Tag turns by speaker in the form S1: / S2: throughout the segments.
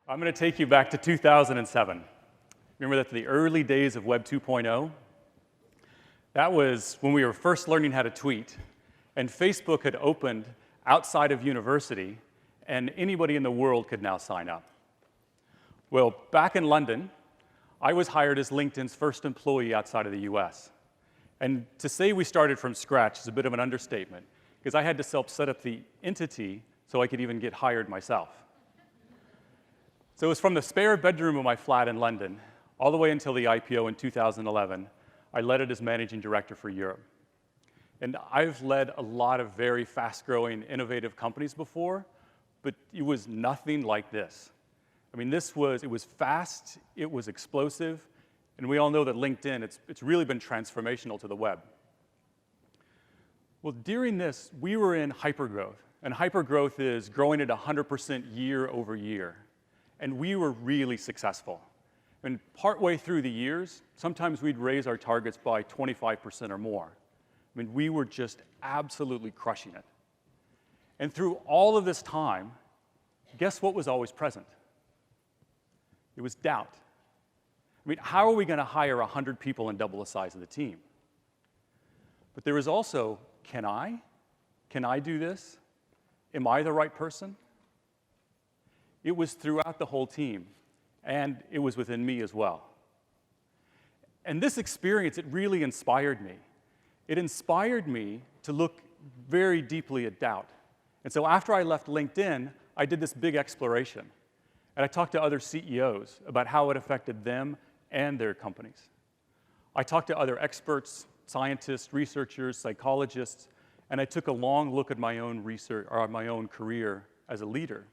S1: I'm going to take you back to 2007. Remember that the early days of Web 2.0? That was when we were first learning how to tweet, and Facebook had opened outside of university, and anybody in the world could now sign up. Well, back in London, I was hired as LinkedIn's first employee outside of the US. And to say we started from scratch is a bit of an understatement, because I had to set up the entity so I could even get hired myself. So it was from the spare bedroom of my flat in London, all the way until the IPO in 2011. I led it as managing director for Europe. And I've led a lot of very fast-growing, innovative companies before, but it was nothing like this. I mean, it was fast, it was explosive, and we all know that LinkedIn, it's really been transformational to the web. Well, during this, we were in hypergrowth, and hypergrowth is growing at 100% year over year. And we were really successful. And partway through the years, sometimes we'd raise our targets by 25% or more. I mean, we were just absolutely crushing it. And through all of this time, guess what was always present? It was doubt. I mean, how are we going to hire 100 people and double the size of the team? But there was also, can I? Can I do this? Am I the right person? It was throughout the whole team, and it was within me as well. And this experience, it really inspired me. It inspired me to look very deeply at doubt. And so after I left LinkedIn, I did this big exploration. And I talked to other CEOs about how it affected them and their companies. I talked to other experts, scientists, researchers, psychologists, and I took a long look at my own research, or my own career as a leader.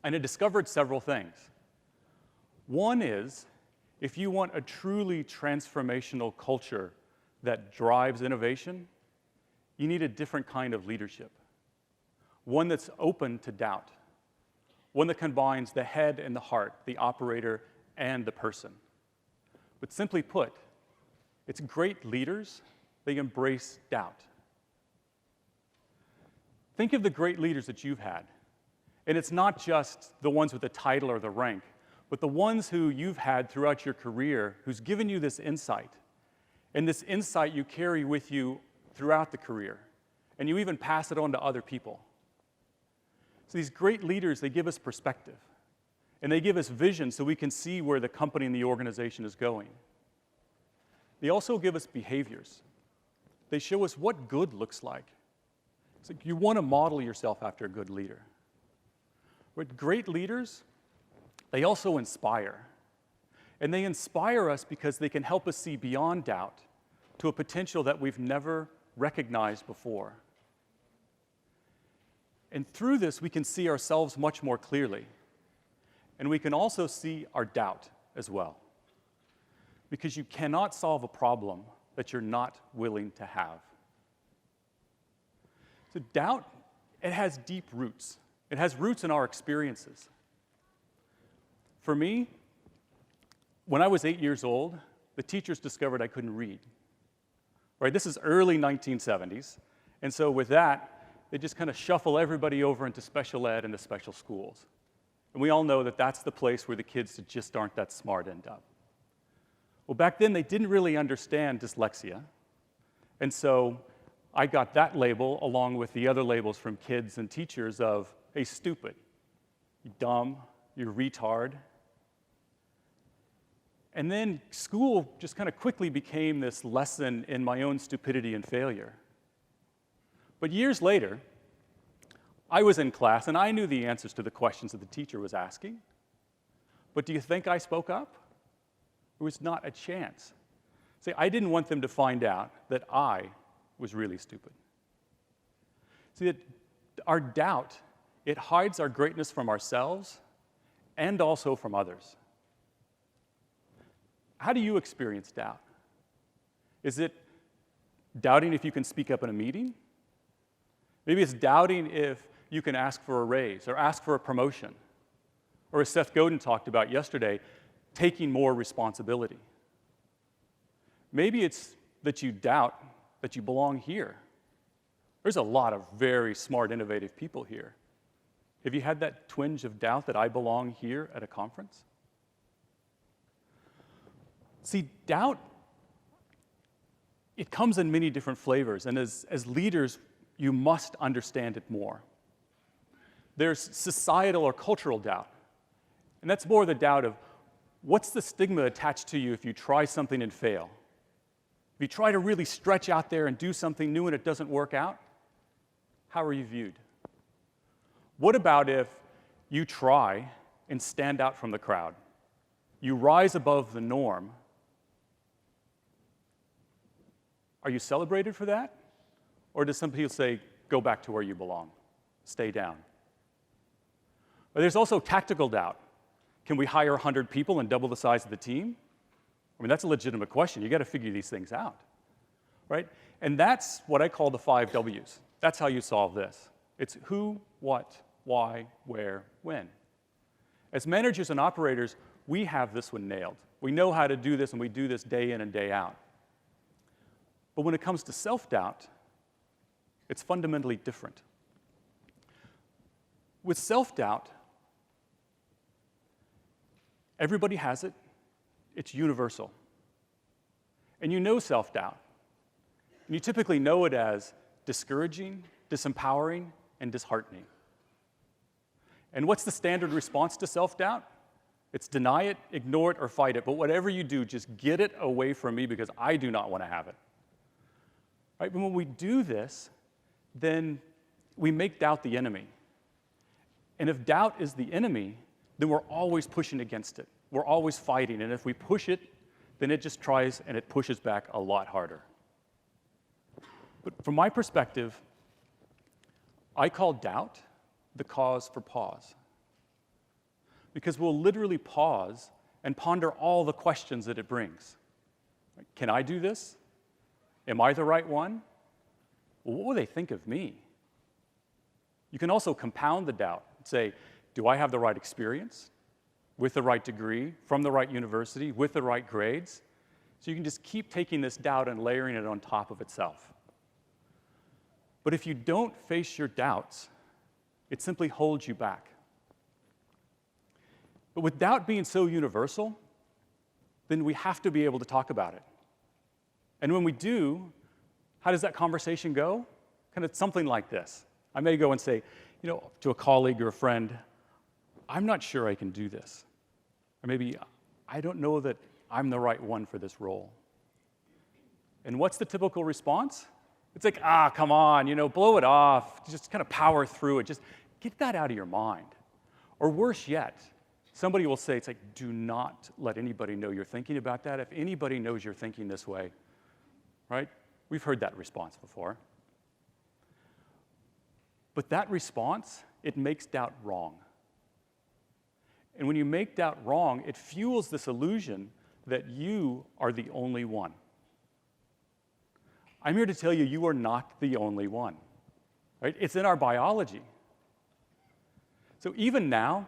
S1: And I discovered several things. One is, if you want a truly transformational culture that drives innovation, you need a different kind of leadership. One that's open to doubt. One that combines the head and the heart, the operator and the person. But simply put, it's great leaders, they embrace doubt. Think of the great leaders that you've had. And it's not just the ones with the title or the rank, but the ones who you've had throughout your career who's given you this insight. And this insight you carry with you throughout the career. And you even pass it on to other people. So these great leaders, they give us perspective. And they give us vision so we can see where the company and the organization is going. They also give us behaviors. They show us what good looks like. It's like you want to model yourself after a good leader. But great leaders, they also inspire. And they inspire us because they can help us see beyond doubt to a potential that we've never recognized before. And through this, we can see ourselves much more clearly. And we can also see our doubt as well. Because you cannot solve a problem that you're not willing to have. So doubt, it has deep roots. It has roots in our experiences. For me, when I was 8 years old, the teachers discovered I couldn't read. Right? This is early 1970s. And so with that, they just kind of shuffle everybody over into special ed and the special schools. And we all know that that's the place where the kids that just aren't that smart end up. Well, back then, they didn't really understand dyslexia. And so I got that label along with the other labels from kids and teachers of, hey, stupid, you dumb, you're retard. And then school just kind of quickly became this lesson in my own stupidity and failure. But years later, I was in class and I knew the answers to the questions that the teacher was asking. But do you think I spoke up? There was not a chance. See, I didn't want them to find out that I was really stupid. See, that our doubt, it hides our greatness from ourselves and also from others. How do you experience doubt? Is it doubting if you can speak up in a meeting? Maybe it's doubting if you can ask for a raise or ask for a promotion. Or as Seth Godin talked about yesterday, taking more responsibility. Maybe it's that you doubt that you belong here. There's a lot of very smart, innovative people here. Have you had that twinge of doubt that I belong here at a conference? See, doubt, it comes in many different flavors, and as leaders, you must understand it more. There's societal or cultural doubt, and that's more the doubt of what's the stigma attached to you if you try something and fail? If you try to really stretch out there and do something new and it doesn't work out, how are you viewed? What about if you try and stand out from the crowd? You rise above the norm. Are you celebrated for that? Or does some people say, go back to where you belong, stay down? But there's also tactical doubt. Can we hire 100 people and double the size of the team? I mean, that's a legitimate question. You got to figure these things out, right? And that's what I call the 5 W's. That's how you solve this. It's who, what, why, where, when. As managers and operators, we have this one nailed. We know how to do this, and we do this day in and day out. But when it comes to self-doubt, it's fundamentally different. With self-doubt, everybody has it. It's universal. And you know self-doubt. And you typically know it as discouraging, disempowering, and disheartening. And what's the standard response to self-doubt? It's deny it, ignore it, or fight it. But whatever you do, just get it away from me because I do not want to have it. Right? But when we do this, then we make doubt the enemy. And if doubt is the enemy, then we're always pushing against it. We're always fighting, and if we push it, then it just tries and it pushes back a lot harder. But from my perspective, I call doubt the cause for pause. Because we'll literally pause and ponder all the questions that it brings. Can I do this? Am I the right one? Well, what will they think of me? You can also compound the doubt and say, do I have the right experience? With the right degree, from the right university, with the right grades? So you can just keep taking this doubt and layering it on top of itself. But if you don't face your doubts, it simply holds you back. But with doubt being so universal, then we have to be able to talk about it. And when we do, how does that conversation go? Kind of something like this. I may go and say, to a colleague or a friend, I'm not sure I can do this. Or maybe, I don't know that I'm the right one for this role. And what's the typical response? It's like, come on, blow it off. Just kind of power through it. Just get that out of your mind. Or worse yet, somebody will say, it's like, do not let anybody know you're thinking about that. If anybody knows you're thinking this way, right? We've heard that response before. But that response, it makes doubt wrong. And when you make doubt wrong, it fuels this illusion that you are the only one. I'm here to tell you, you are not the only one. Right? It's in our biology. So even now,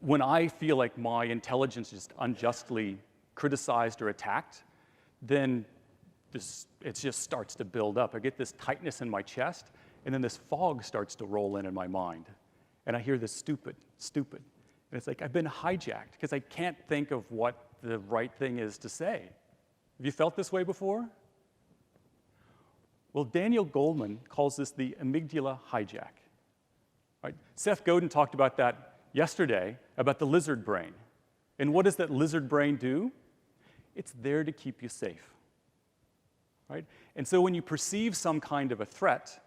S1: when I feel like my intelligence is unjustly criticized or attacked, then it just starts to build up. I get this tightness in my chest, and then this fog starts to roll in my mind. And I hear this stupid. And it's like I've been hijacked because I can't think of what the right thing is to say. Have you felt this way before? Well, Daniel Goleman calls this the amygdala hijack. Right? Seth Godin talked about that yesterday, about the lizard brain. And what does that lizard brain do? It's there to keep you safe. Right? And so when you perceive some kind of a threat,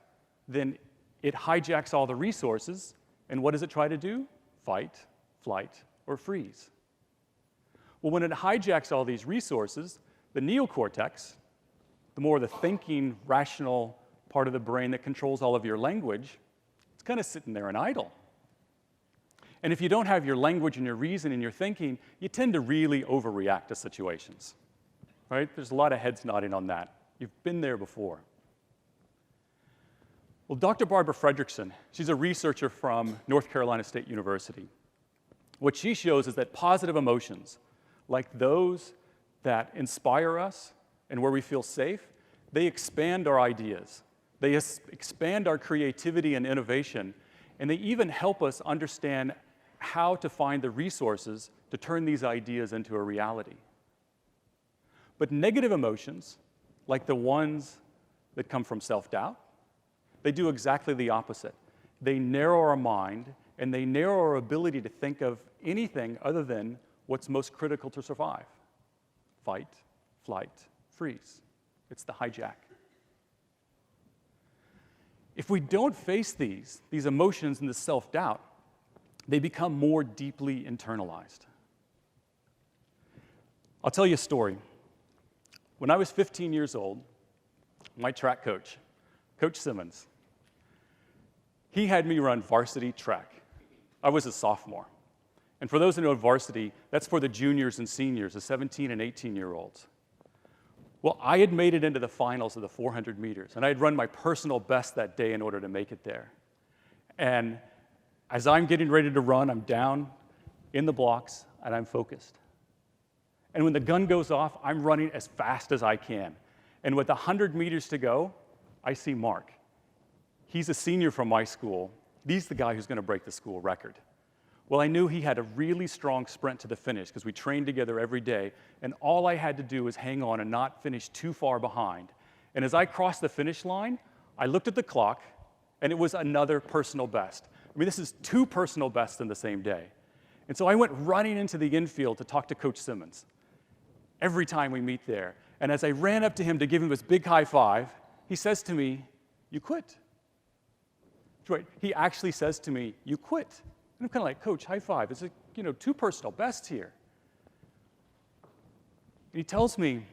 S1: then it hijacks all the resources, and what does it try to do? Fight, flight, or freeze. Well, when it hijacks all these resources, the neocortex, the more the thinking, rational part of the brain that controls all of your language, it's kind of sitting there and idle. And if you don't have your language and your reason and your thinking, you tend to really overreact to situations. Right? There's a lot of heads nodding on that. You've been there before. Well, Dr. Barbara Fredrickson, she's a researcher from North Carolina State University. What she shows is that positive emotions, like those that inspire us and where we feel safe, they expand our ideas. They expand our creativity and innovation, And they even help us understand how to find the resources to turn these ideas into a reality. But negative emotions, like the ones that come from self-doubt, they do exactly the opposite. They narrow our mind, and they narrow our ability to think of anything other than what's most critical to survive. Fight, flight, freeze. It's the hijack. If we don't face these emotions and the self-doubt, they become more deeply internalized. I'll tell you a story. When I was 15 years old, my track coach, Coach Simmons, he had me run varsity track. I was a sophomore. And for those who know varsity, that's for the juniors and seniors, the 17 and 18-year-olds. Well, I had made it into the finals of the 400 meters, and I had run my personal best that day in order to make it there. And as I'm getting ready to run, I'm down in the blocks, and I'm focused. And when the gun goes off, I'm running as fast as I can. And with 100 meters to go, I see Mark. He's a senior from my school. He's the guy who's going to break the school record. Well, I knew he had a really strong sprint to the finish because we trained together every day, and all I had to do was hang on and not finish too far behind. And as I crossed the finish line, I looked at the clock, and it was another personal best. I mean, this is 2 personal bests in the same day. And so I went running into the infield to talk to Coach Simmons every time we meet there. And as I ran up to him to give him this big high five, he says to me, "You quit." That's right. He actually says to me, "You quit." And I'm kind of like, "Coach, high five. It's 2 personal bests here." And he tells me,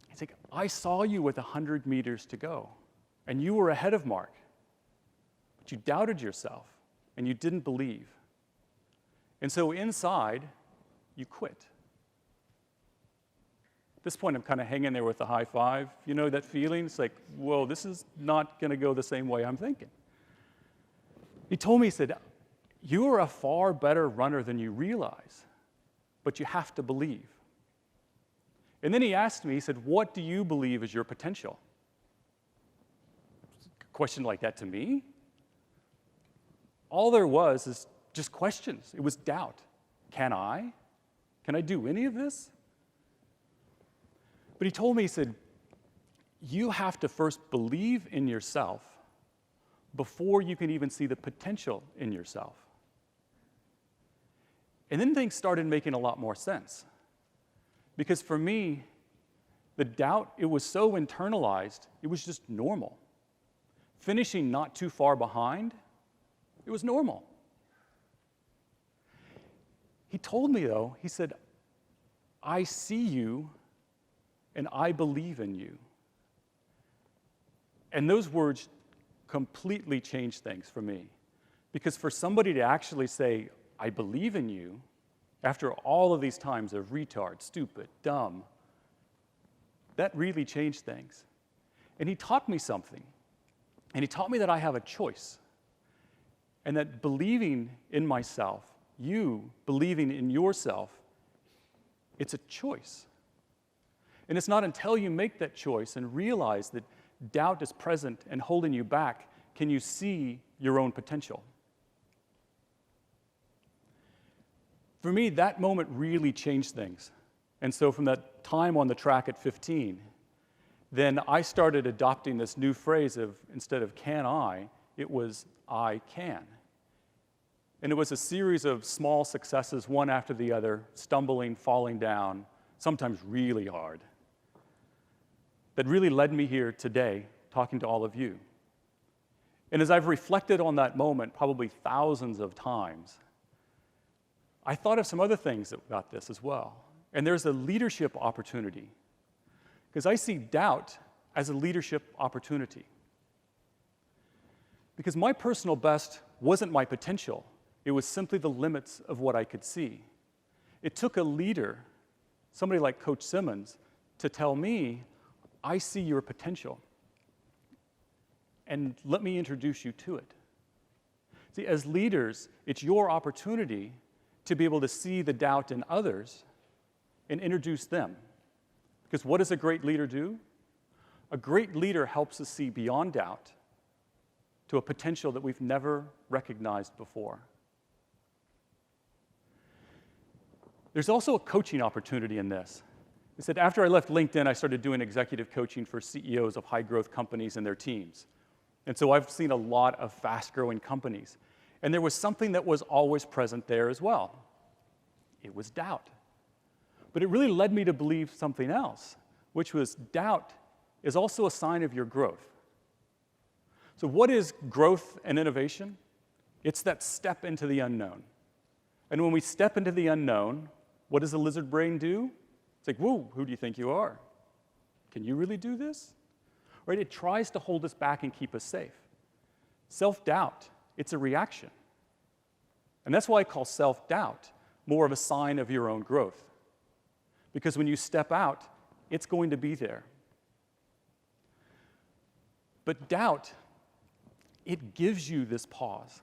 S1: he's like, "I saw you with 100 meters to go, and you were ahead of Mark, but you doubted yourself, and you didn't believe. And so inside, you quit." At this point, I'm kind of hanging there with the high five. You know that feeling? It's like, whoa, this is not going to go the same way I'm thinking. He told me, he said, "You are a far better runner than you realize, but you have to believe." And then he asked me, he said, "What do you believe is your potential?" A question like that to me? All there was is just questions. It was doubt. Can I? Can I do any of this? But he told me, he said, "You have to first believe in yourself before you can even see the potential in yourself." And then things started making a lot more sense. Because for me, the doubt, it was so internalized, it was just normal. Finishing not too far behind, it was normal. He told me, though, he said, "I see you and I believe in you." And those words completely changed things for me. Because for somebody to actually say, "I believe in you," after all of these times of retard, stupid, dumb, that really changed things. And he taught me something. And he taught me that I have a choice. And that believing in myself, you believing in yourself, it's a choice. And it's not until you make that choice and realize that doubt is present and holding you back can you see your own potential. For me, that moment really changed things. And so from that time on the track at 15, then I started adopting this new phrase of, instead of "can I," it was "I can." And it was a series of small successes, one after the other, stumbling, falling down, sometimes really hard, that really led me here today, talking to all of you. And as I've reflected on that moment probably thousands of times, I thought of some other things about this as well. And there's a leadership opportunity. Because I see doubt as a leadership opportunity. Because my personal best wasn't my potential. It was simply the limits of what I could see. It took a leader, somebody like Coach Simmons, to tell me, "I see your potential, and let me introduce you to it." See, as leaders, it's your opportunity to be able to see the doubt in others and introduce them. Because what does a great leader do? A great leader helps us see beyond doubt to a potential that we've never recognized before. There's also a coaching opportunity in this. I said after I left LinkedIn, I started doing executive coaching for CEOs of high-growth companies and their teams. And so I've seen a lot of fast-growing companies. And there was something that was always present there as well. It was doubt. But it really led me to believe something else, which was doubt is also a sign of your growth. So what is growth and innovation? It's that step into the unknown. And when we step into the unknown, what does the lizard brain do? It's like, whoa, who do you think you are? Can you really do this? Right? It tries to hold us back and keep us safe. Self-doubt, it's a reaction. And that's why I call self-doubt more of a sign of your own growth. Because when you step out, it's going to be there. But doubt, it gives you this pause.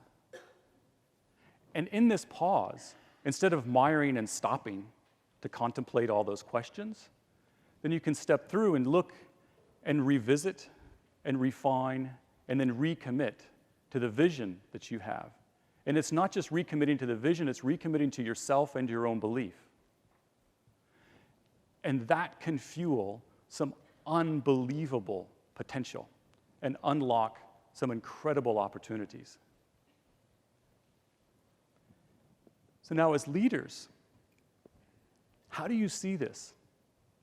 S1: And in this pause, instead of miring and stopping to contemplate all those questions, then you can step through and look and revisit and refine and then recommit to the vision that you have. And it's not just recommitting to the vision, it's recommitting to yourself and your own belief. And that can fuel some unbelievable potential and unlock some incredible opportunities. So now as leaders, how do you see this?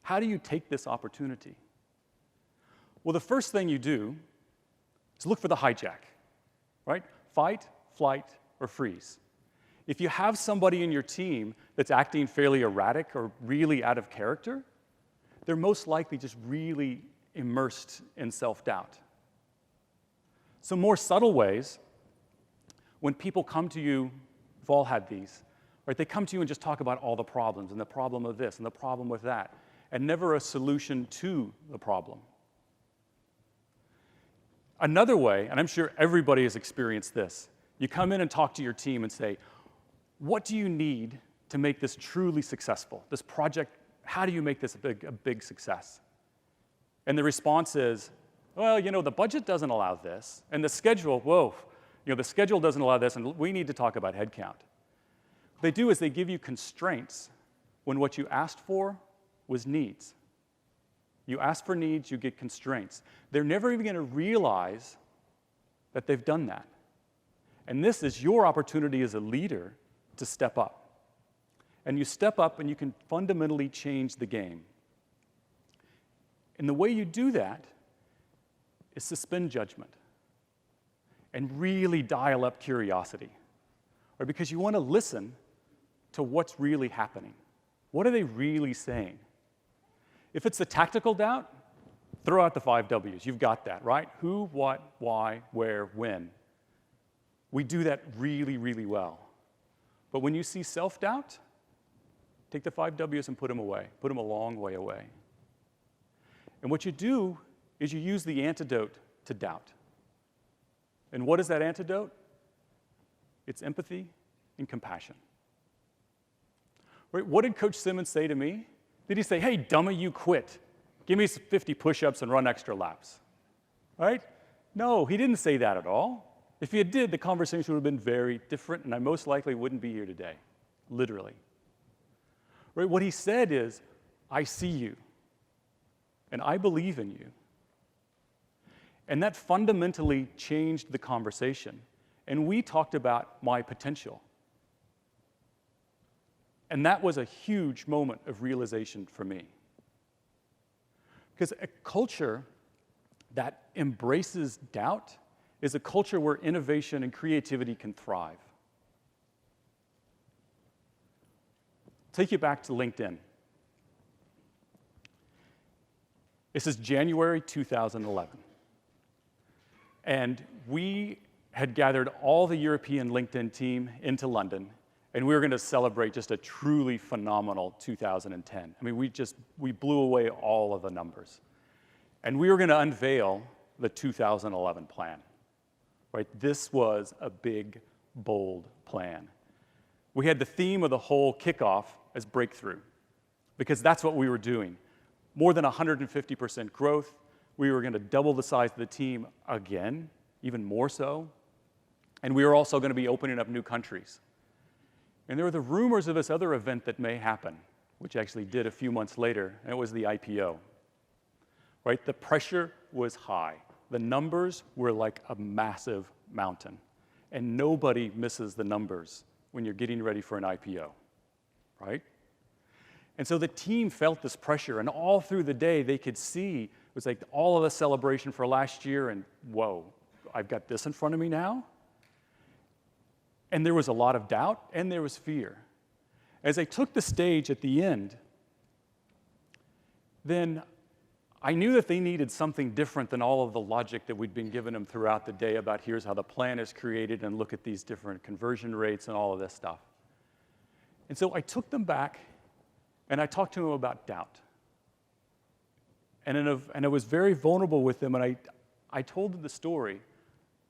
S1: How do you take this opportunity? Well, the first thing you do is look for the hijack, right? Fight, flight, or freeze. If you have somebody in your team that's acting fairly erratic or really out of character, they're most likely just really immersed in self-doubt. So more subtle ways, when people come to you, we've all had these, right? They come to you and just talk about all the problems and the problem of this and the problem with that, and never a solution to the problem. Another way, and I'm sure everybody has experienced this, you come in and talk to your team and say, what do you need to make this truly successful? This project, how do you make this a big success? And the response is, well, you know, the budget doesn't allow this, and the schedule, whoa, you know, the schedule doesn't allow this, and we need to talk about headcount. What they do is they give you constraints when what you asked for was needs. You ask for needs, you get constraints. They're never even going to realize that they've done that. And this is your opportunity as a leader to step up. And you step up and you can fundamentally change the game. And the way you do that is suspend judgment and really dial up curiosity. Or because you want to listen to what's really happening. What are they really saying? If it's a tactical doubt, throw out the 5 W's. You've got that, right? Who, what, why, where, when. We do that really, really well. But when you see self-doubt, take the 5 W's and put them away. Put them a long way away. And what you do is you use the antidote to doubt. And what is that antidote? It's empathy and compassion. Right? What did Coach Simmons say to me? Did he say, hey, dummy, you quit. Give me 50 push-ups and run extra laps? Right? No, he didn't say that at all. If he did, the conversation would have been very different, and I most likely wouldn't be here today, literally. Right? What he said is, I see you, and I believe in you. And that fundamentally changed the conversation. And we talked about my potential. And that was a huge moment of realization for me. Because a culture that embraces doubt is a culture where innovation and creativity can thrive. Take you back to LinkedIn. This is January 2011. And we had gathered all the European LinkedIn team into London, and we were going to celebrate just a truly phenomenal 2010. I mean, we blew away all of the numbers. And we were going to unveil the 2011 plan. Right? This was a big, bold plan. We had the theme of the whole kickoff as breakthrough, because that's what we were doing. More than 150% growth. We were going to double the size of the team again. even more so. And we were also going to be opening up new countries. And there were the rumors of this other event that may happen, which actually did a few months later, and it was the IPO. Right? The pressure was high. The numbers were like a massive mountain. And nobody misses the numbers when you're getting ready for an IPO, right? And so the team felt this pressure, and all through the day they could see, it was like all of the celebration for last year, and whoa, I've got this in front of me now? And there was a lot of doubt, and there was fear. As I took the stage at the end, then I knew that they needed something different than all of the logic that we'd been giving them throughout the day about here's how the plan is created and look at these different conversion rates and all of this stuff. And so I took them back and I talked to them about doubt. And I was very vulnerable with them, and I told them the story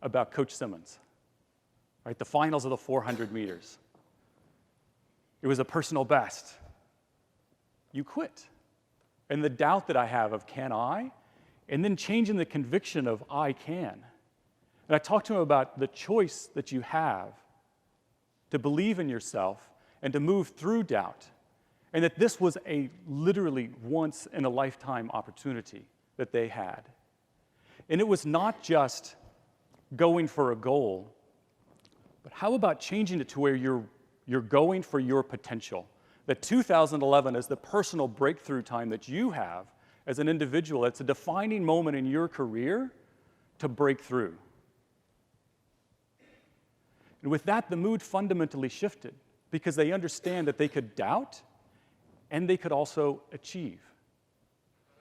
S1: about Coach Simmons, right? The finals of the 400 meters. It was a personal best. You quit. And the doubt that I have of can I, and then changing the conviction of I can. And I talked to him about the choice that you have to believe in yourself and to move through doubt, and that this was a literally once in a lifetime opportunity that they had. And it was not just going for a goal, but how about changing it to where you're going for your potential? That 2011 is the personal breakthrough time that you have as an individual. It's a defining moment in your career to break through. And with that, the mood fundamentally shifted because they understand that they could doubt and they could also achieve.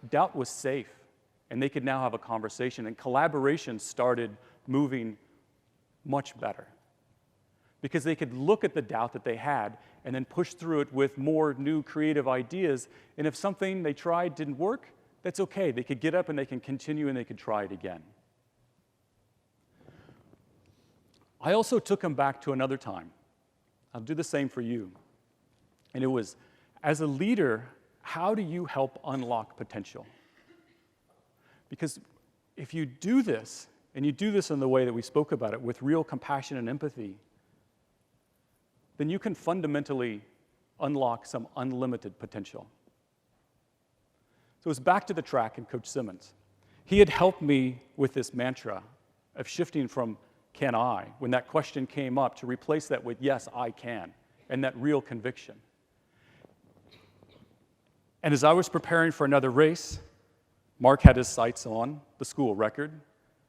S1: Doubt was safe, and they could now have a conversation, and collaboration started moving much better because they could look at the doubt that they had and then push through it with more new creative ideas. And if something they tried didn't work, that's okay. They could get up and they can continue and they could try it again. I also took them back to another time. I'll do the same for you. And it was, as a leader, how do you help unlock potential? Because if you do this, and you do this in the way that we spoke about it, with real compassion and empathy, then you can fundamentally unlock some unlimited potential. So it's back to the track and Coach Simmons. He had helped me with this mantra of shifting from can I, when that question came up, to replace that with yes, I can, and that real conviction. And as I was preparing for another race, Mark had his sights on the school record,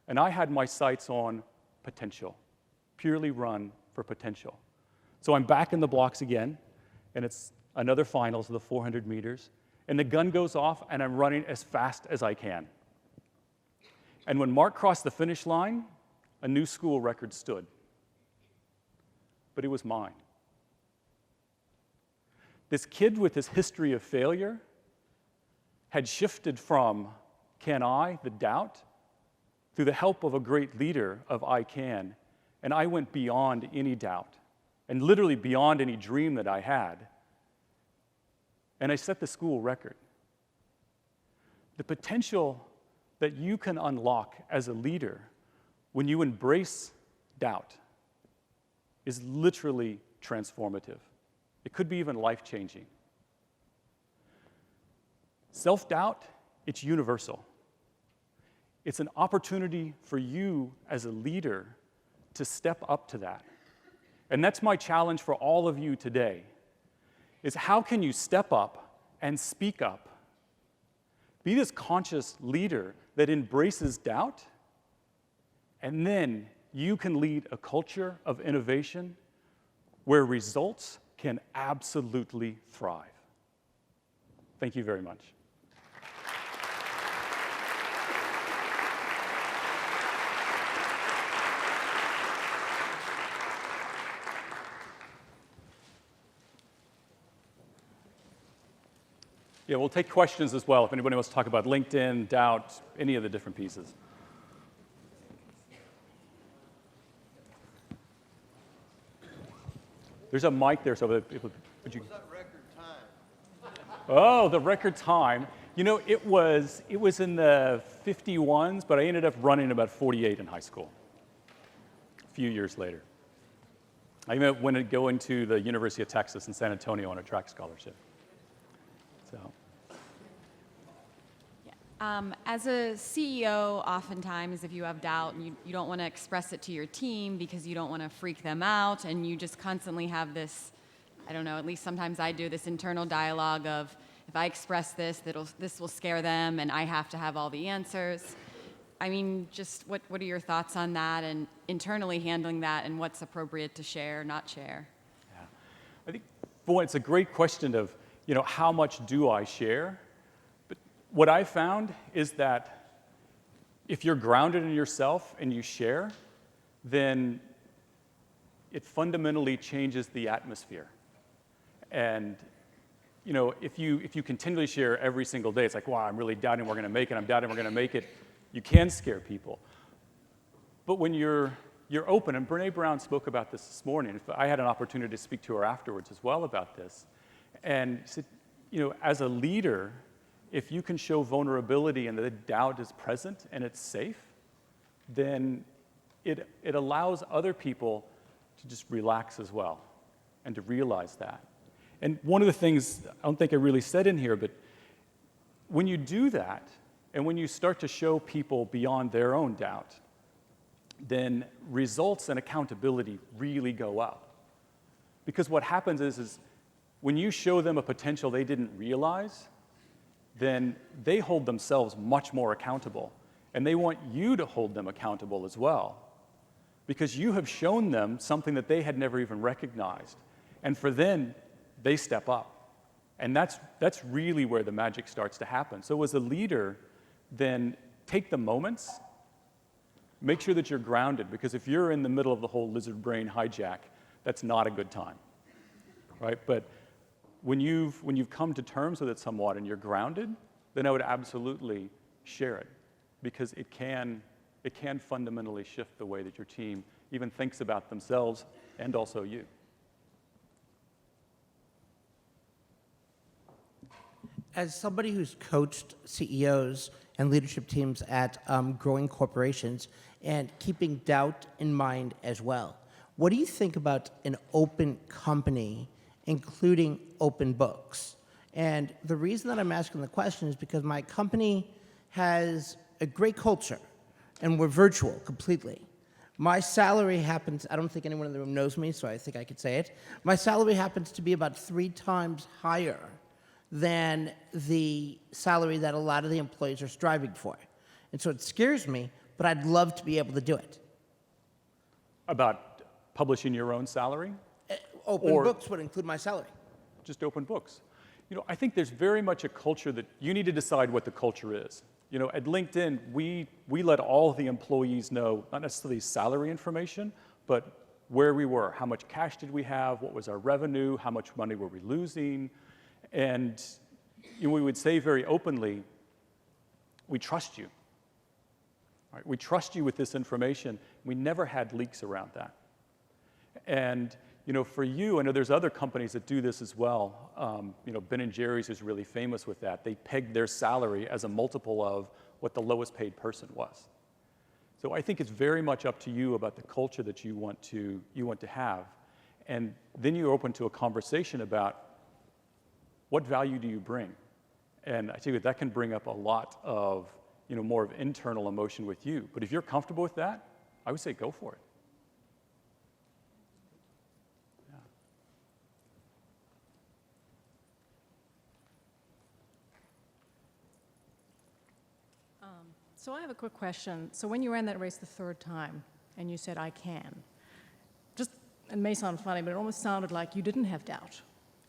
S1: and I had my sights on potential, purely run for potential. So I'm back in the blocks again, and it's another finals of the 400 meters, and the gun goes off, and I'm running as fast as I can. And when Mark crossed the finish line, a new school record stood. But it was mine. This kid with his history of failure had shifted from can I, the doubt, through the help of a great leader of I can, and I went beyond any doubt, and literally beyond any dream that I had, and I set the school record. The potential that you can unlock as a leader when you embrace doubt is literally transformative. It could be even life-changing. Self-doubt, it's universal. It's an opportunity for you as a leader to step up to that. And that's my challenge for all of you today, is how can you step up and speak up? Be this conscious leader that embraces doubt, and then you can lead a culture of innovation where results can absolutely thrive. Thank you very much. Yeah, we'll take questions as well if anybody wants to talk about LinkedIn, doubt, any of the different pieces. There's a mic there, so that people, would you?
S2: What was that record time?
S1: Oh, the record time. You know, it was in the 51s, but I ended up running about 48 in high school. few years later. I even went to go into the University of Texas in San Antonio on a track scholarship. So.
S3: As a CEO, oftentimes if you have doubt and you don't want to express it to your team because you don't want to freak them out, and you just constantly have this, I don't know, at least sometimes I do, this internal dialogue of, if I express this, this will scare them and I have to have all the answers. I mean, just what are your thoughts on that and internally handling that and what's appropriate to share, not share?
S1: Yeah. I think, boy, it's a great question of, how much do I share? But what I found is that if you're grounded in yourself and you share, then it fundamentally changes the atmosphere. And if you continually share every single day, it's like, wow, I'm really doubting we're going to make it. I'm doubting we're going to make it. You can scare people. But when you're open, and Brene Brown spoke about this morning. I had an opportunity to speak to her afterwards as well about this. And said, as a leader, if you can show vulnerability and the doubt is present and it's safe, then it allows other people to just relax as well and to realize that. And one of the things, I don't think I really said in here, but when you do that, and when you start to show people beyond their own doubt, then results and accountability really go up. Because what happens is when you show them a potential they didn't realize, then they hold themselves much more accountable. And they want you to hold them accountable as well. Because you have shown them something that they had never even recognized. And for them, they step up. And that's really where the magic starts to happen. So as a leader, then take the moments, make sure that you're grounded, because if you're in the middle of the whole lizard brain hijack, that's not a good time, right? But when you've come to terms with it somewhat and you're grounded, then I would absolutely share it, because it can fundamentally shift the way that your team even thinks about themselves and also you.
S4: As somebody who's coached CEOs and leadership teams at growing corporations and keeping doubt in mind as well, what do you think about an open company, including open books? And the reason that I'm asking the question is because my company has a great culture, and we're virtual completely. My salary happens, I don't think anyone in the room knows me, so I think I could say it. My salary happens to be about 3 times higher than the salary that a lot of the employees are striving for. And so it scares me, but I'd love to be able to do it.
S1: About publishing your own salary?
S4: Open books would include my salary.
S1: Just open books. I think there's very much a culture that you need to decide what the culture is. At LinkedIn, we let all the employees know, not necessarily salary information, but where we were, how much cash did we have, what was our revenue, how much money were we losing. And we would say very openly, we trust you. Right? We trust you with this information. We never had leaks around that. And for you, I know there's other companies that do this as well. Ben & Jerry's is really famous with that. They pegged their salary as a multiple of what the lowest paid person was. So I think it's very much up to you about the culture that you want to have. And then you're open to a conversation about what value do you bring? And I tell you, that can bring up a lot of, more of internal emotion with you. But if you're comfortable with that, I would say go for it.
S5: So I have a quick question. So when you ran that race the 3rd time and you said, I can, it may sound funny, but it almost sounded like you didn't have doubt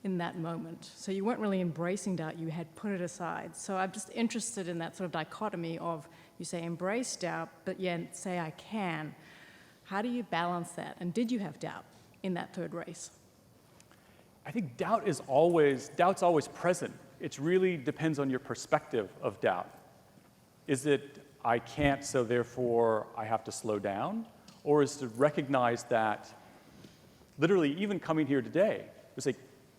S5: in that moment. So you weren't really embracing doubt, you had put it aside. So I'm just interested in that sort of dichotomy of, you say embrace doubt, but yet say I can. How do you balance that? And did you have doubt in that 3rd race?
S1: I think doubt's always present. It really depends on your perspective of doubt. Is it, I can't, so therefore I have to slow down? Or is to recognize that, literally even coming here today, it's like,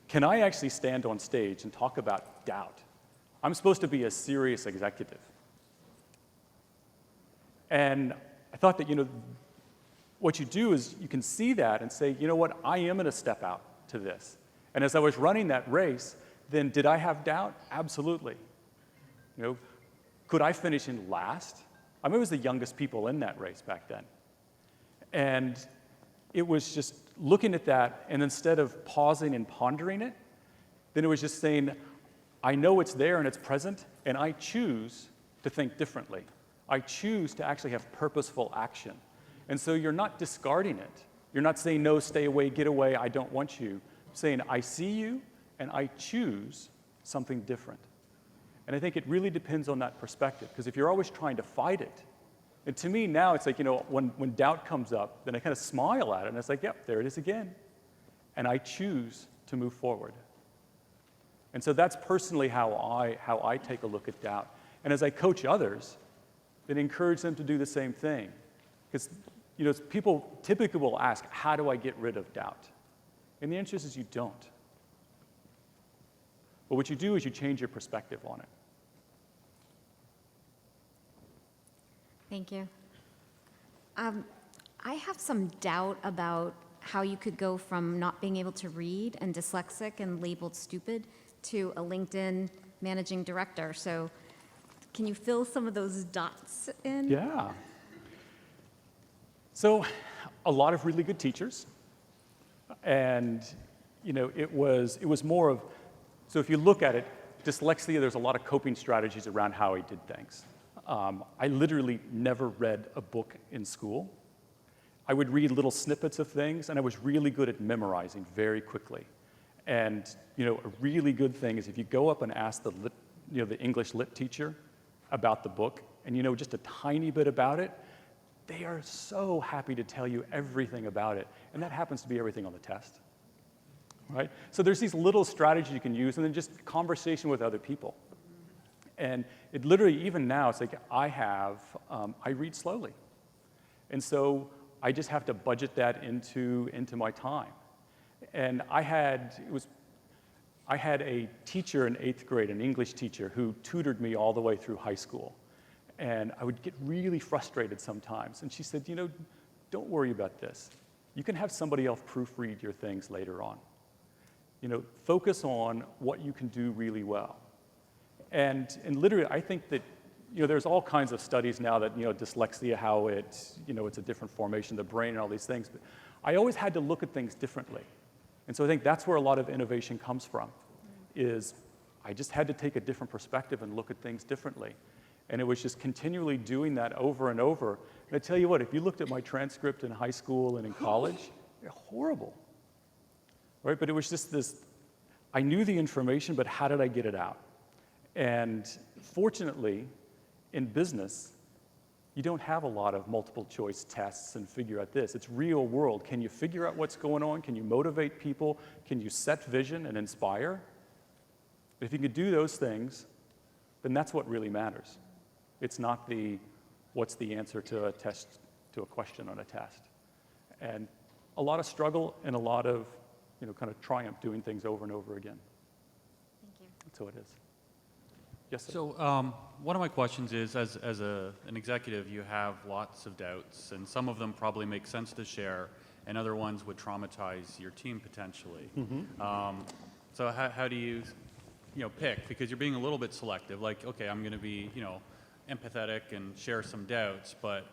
S1: can I actually stand on stage and talk about doubt? I'm supposed to be a serious executive. And I thought that, what you do is you can see that and say, you know what, I am going to step out to this. And as I was running that race, then did I have doubt? Absolutely. You know, could I finish in last? I mean, I was the youngest people in that race back then. And it was just looking at that, and instead of pausing and pondering it, then it was just saying, I know it's there and it's present, and I choose to think differently. I choose to actually have purposeful action. And so you're not discarding it. You're not saying, no, stay away, get away, I don't want you. I'm saying, I see you, and I choose something different. And I think it really depends on that perspective, because if you're always trying to fight it, and to me now it's like, you know, when doubt comes up, then I kind of smile at it, and it's like, yep, there it is again. And I choose to move forward. And so that's personally how I take a look at doubt. And as I coach others, then encourage them to do the same thing. Because, you know, people typically will ask, how do I get rid of doubt? And the answer is you don't. But what you do is you change your perspective on it.
S6: Thank you. I have some doubt about how you could go from not being able to read and dyslexic and labeled stupid to a LinkedIn managing director. So can you fill some of those dots in?
S1: Yeah. So a lot of really good teachers. And, you know, it was more of, so if you look at it, dyslexia, there's a lot of coping strategies around how I did things. I literally never read a book in school. I would read little snippets of things, and I was really good at memorizing very quickly. And, you know, a really good thing is if you go up and ask the English lit teacher about the book, and you know just a tiny bit about it, they are so happy to tell you everything about it. And that happens to be everything on the test. Right? So there's these little strategies you can use, and then just conversation with other people. And it literally, even now, it's like I read slowly. And so I just have to budget that into my time. And I had a teacher in 8th grade, an English teacher, who tutored me all the way through high school. And I would get really frustrated sometimes. And she said, you know, don't worry about this. You can have somebody else proofread your things later on. You know, focus on what you can do really well. And literally, I think that, you know, there's all kinds of studies now that, you know, dyslexia, how it's a different formation of the brain and all these things. But I always had to look at things differently. And so I think that's where a lot of innovation comes from, is I just had to take a different perspective and look at things differently. And it was just continually doing that over and over. And I tell you what, if you looked at my transcript in high school and in college, they're horrible. Right? But it was just this, I knew the information, but how did I get it out? And fortunately, in business, you don't have a lot of multiple choice tests and figure out this. It's real world. Can you figure out what's going on? Can you motivate people? Can you set vision and inspire? If you can do those things, then that's what really matters. It's not what's the answer to a test, to a question on a test. And a lot of struggle and a lot of, you know, kind of triumph doing things over and over again.
S6: Thank you.
S1: That's how it is. Yes, sir.
S7: So one of my questions is, as an executive, you have lots of doubts, and some of them probably make sense to share, and other ones would traumatize your team potentially. So how do you pick? Because you're being a little bit selective. Like, okay, I'm going to be, empathetic and share some doubts, but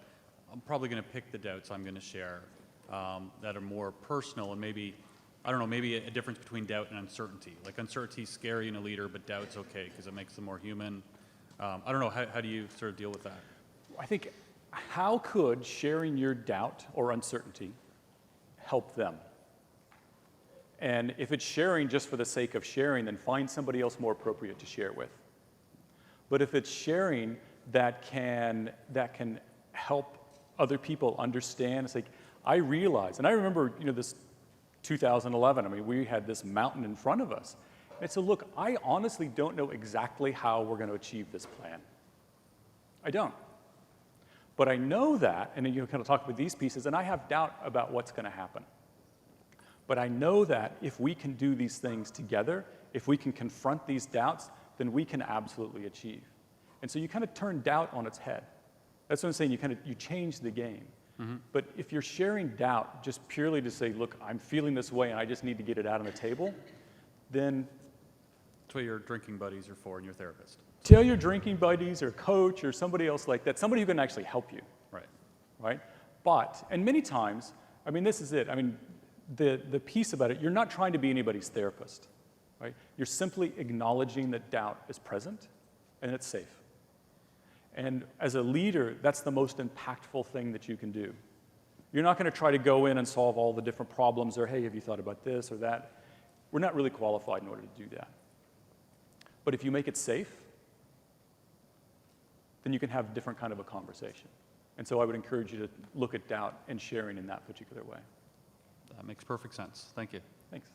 S7: I'm probably going to pick the doubts I'm going to share that are more personal and maybe, I don't know, maybe a difference between doubt and uncertainty. Like uncertainty is scary in a leader, but doubt's okay because it makes them more human. I don't know, how do you sort of deal with that?
S1: I think, how could sharing your doubt or uncertainty help them? And if it's sharing just for the sake of sharing, then find somebody else more appropriate to share with. But if it's sharing that can help other people understand, it's like, I realize, and I remember, this 2011, I mean, we had this mountain in front of us. And I said, look, I honestly don't know exactly how we're going to achieve this plan. I don't. But I know that, and then kind of talk about these pieces, and I have doubt about what's going to happen. But I know that if we can do these things together, if we can confront these doubts, then we can absolutely achieve. And so you kind of turn doubt on its head. That's what I'm saying, you change the game. But if you're sharing doubt just purely to say, look, I'm feeling this way and I just need to get it out on the table, then
S7: That's what your drinking buddies are for and your therapist.
S1: tell your drinking buddies or coach or somebody else like that, somebody who can actually help you,
S7: Right.
S1: right? But, and many times, I mean, this is it. I mean, the piece about it, you're not trying to be anybody's therapist, right? You're simply acknowledging that doubt is present and it's safe. And as a leader, that's the most impactful thing that you can do. You're not going to try to go in and solve all the different problems or, hey, have you thought about this or that? We're not really qualified in order to do that. But if you make it safe, then you can have a different kind of a conversation. And so I would encourage you to look at doubt and sharing in that particular way.
S7: That makes perfect sense. Thank you.
S1: Thanks.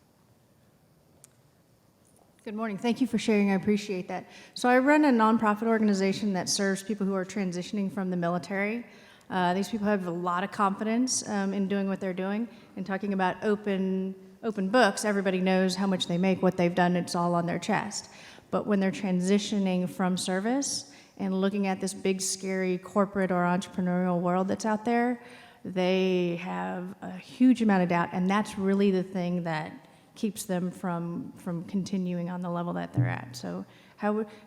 S8: Good morning. Thank you for sharing. I appreciate that. So I run a nonprofit organization that serves people who are transitioning from the military. These people have a lot of confidence in doing what they're doing. And talking about open books, everybody knows how much they make, what they've done, it's all on their chest. But when they're transitioning from service and looking at this big, scary corporate or entrepreneurial world that's out there, they have a huge amount of doubt, and that's really the thing that keeps them from continuing on the level that they're at. So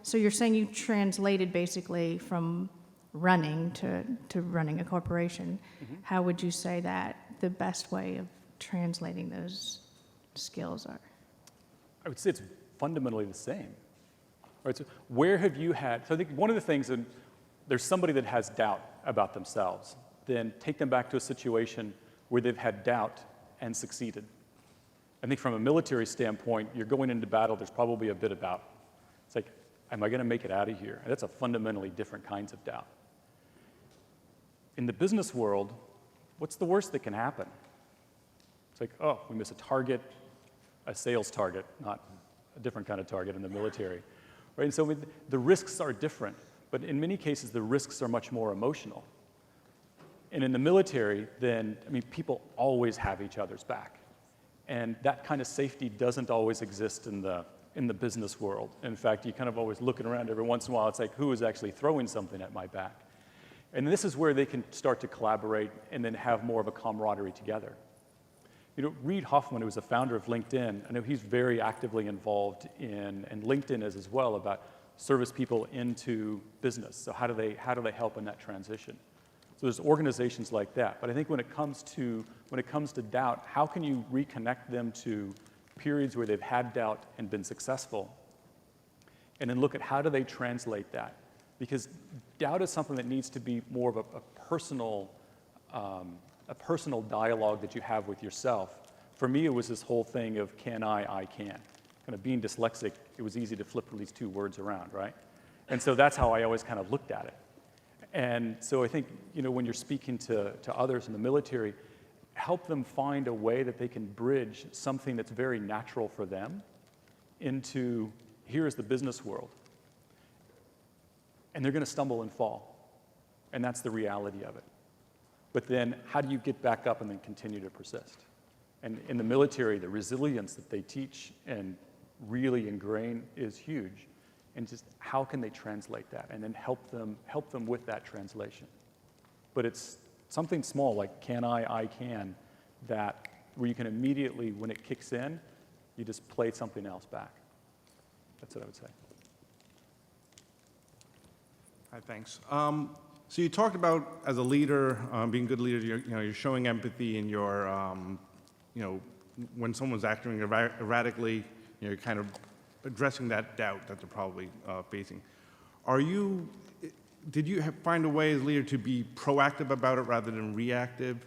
S8: so you're saying you translated basically from running to running a corporation. How would you say that the best way of translating those skills are?
S1: I would say it's fundamentally the same. Right? So where have you had, so I think one of the things, and there's somebody that has doubt about themselves, then take them back to a situation where they've had doubt and succeeded. I think from a military standpoint, you're going into battle, there's probably a bit of doubt. It's like, am I going to make it out of here? And that's a fundamentally different kinds of doubt. In the business world, what's the worst that can happen? It's like, oh, we miss a target, a sales target, not a different kind of target in the military. Right? And so the risks are different, but in many cases, the risks are much more emotional. And in the military, then, I mean, people always have each other's back. And that kind of safety doesn't always exist in the business world. In fact, you kind of always looking around every once in a while, it's like, who is actually throwing something at my back? And this is where they can start to collaborate and then have more of a camaraderie together. You know, Reid Hoffman, who was the founder of LinkedIn, I know he's very actively involved in, and LinkedIn is as well, about service people into business. So how do they help in that transition? So there's organizations like that. But I think when it comes to doubt, how can you reconnect them to periods where they've had doubt and been successful? And then look at how do they translate that? Because doubt is something that needs to be more of a personal dialogue that you have with yourself. For me, it was this whole thing of can I can. Kind of being dyslexic, it was easy to flip these two words around, right? And so that's how I always kind of looked at it. And so I think, you know, when you're speaking to others in the military, help them find a way that they can bridge something that's very natural for them into here's the business world. And they're going to stumble and fall. And that's the reality of it. But then how do you get back up and then continue to persist? And in the military, the resilience that they teach and really ingrain is huge. And just how can they translate that and then help them with that translation. But it's something small like can I can, that where you can immediately, when it kicks in, you just play something else back. That's what I would say.
S9: Hi, thanks. So you talked about as a leader, being a good leader, you're showing empathy and when someone's acting erratically, you're kind of addressing that doubt that they're probably facing. Did you find a way as a leader to be proactive about it rather than reactive?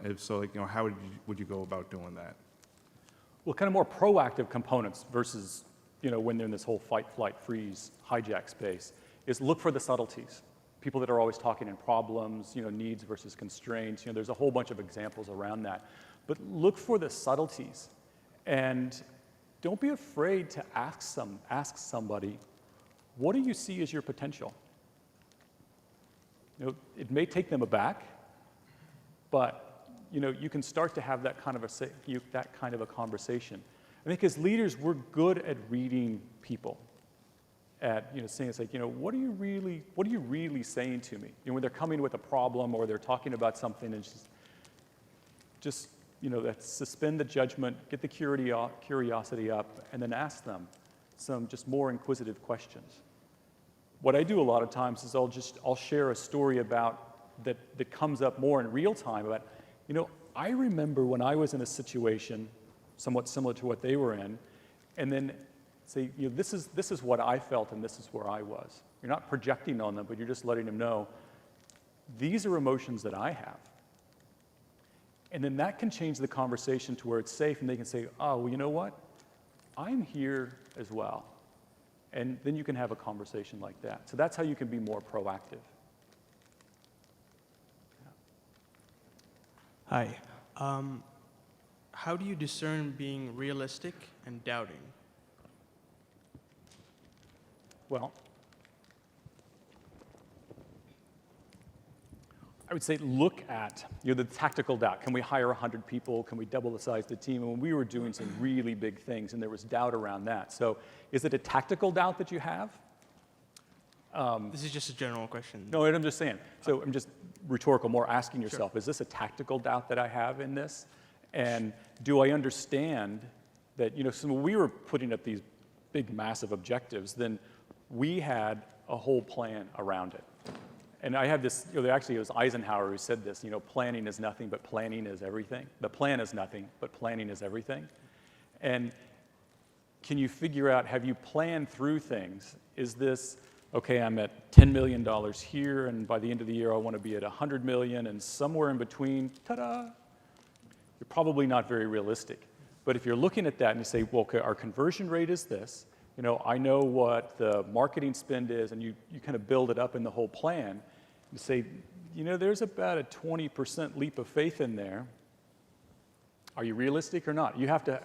S9: If so, how would you go about doing that?
S1: Well, kind of more proactive components versus, when they're in this whole fight, flight, freeze, hijack space, is look for the subtleties. People that are always talking in problems, needs versus constraints. There's a whole bunch of examples around that. But look for the subtleties. And don't be afraid to ask somebody, what do you see as your potential? It may take them aback, but you can start to have that kind of a conversation. I think as leaders, we're good at reading people. at saying, it's like, what are you really saying to me? When they're coming with a problem or they're talking about something, and just that suspend the judgment, get the curiosity up, and then ask them some just more inquisitive questions. What I do a lot of times is I'll share a story about that comes up more in real time about, I remember when I was in a situation somewhat similar to what they were in, and then say, this is what I felt and this is where I was. You're not projecting on them, but you're just letting them know, these are emotions that I have. And then that can change the conversation to where it's safe and they can say, oh, well, you know what? I'm here as well. And then you can have a conversation like that. So that's how you can be more proactive.
S10: Hi. How do you discern being realistic and doubting?
S1: Well, I would say look at the tactical doubt. Can we hire 100 people? Can we double the size of the team? And when we were doing some really big things, and there was doubt around that. So is it a tactical doubt that you have?
S10: This is just a general question.
S1: No, I'm just saying. So I'm just rhetorical, more asking yourself, is this a tactical doubt that I have in this? And do I understand that, so when we were putting up these big, massive objectives, then we had a whole plan around it. And I have this, actually it was Eisenhower who said this, planning is nothing, but planning is everything. The plan is nothing, but planning is everything. And can you figure out, have you planned through things? Is this, okay, I'm at $10 million here, and by the end of the year I want to be at 100 million, and somewhere in between, ta-da, you're probably not very realistic. But if you're looking at that and you say, well, okay, our conversion rate is this, I know what the marketing spend is, and you kind of build it up in the whole plan. You say, there's about a 20% leap of faith in there. Are you realistic or not? You have to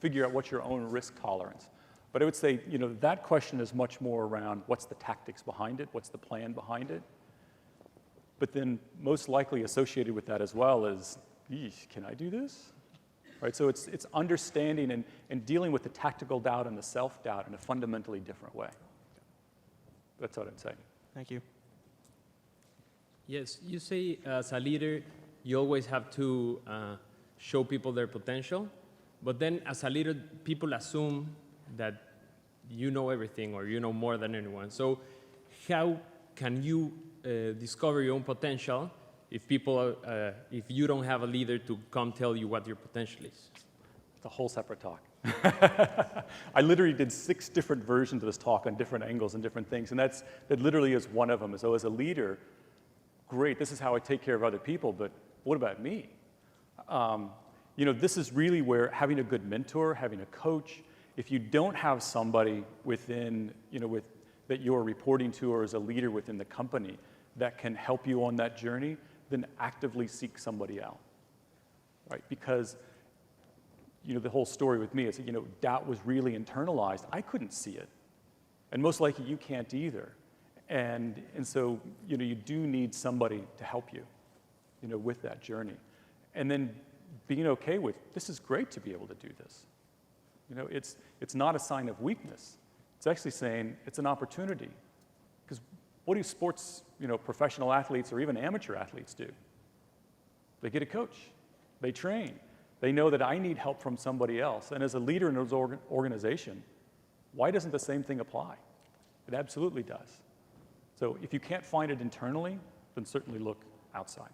S1: figure out what's your own risk tolerance. But I would say, that question is much more around what's the tactics behind it, what's the plan behind it. But then most likely associated with that as well is, can I do this? Right, so it's understanding and dealing with the tactical doubt and the self-doubt in a fundamentally different way. That's what I'd say.
S10: Thank you.
S11: Yes, you say as a leader, you always have to show people their potential, but then as a leader, people assume that you know everything or you know more than anyone. So how can you discover your own potential if if you don't have a leader to come tell you what your potential is?
S1: It's a whole separate talk. I literally did 6 different versions of this talk on different angles and different things, and that literally is one of them. So as a leader, great, this is how I take care of other people, but what about me? This is really where having a good mentor, having a coach, if you don't have somebody within, that you're reporting to or as a leader within the company that can help you on that journey, then actively seek somebody out, right? Because, the whole story with me is that, doubt was really internalized. I couldn't see it. And most likely you can't either. And so, you do need somebody to help you, with that journey. And then being okay with, this is great to be able to do this. It's not a sign of weakness. It's actually saying it's an opportunity. Because what do sports, professional athletes or even amateur athletes do? They get a coach. They train. They know that I need help from somebody else. And as a leader in an organization, why doesn't the same thing apply? It absolutely does. So if you can't find it internally, then certainly look outside.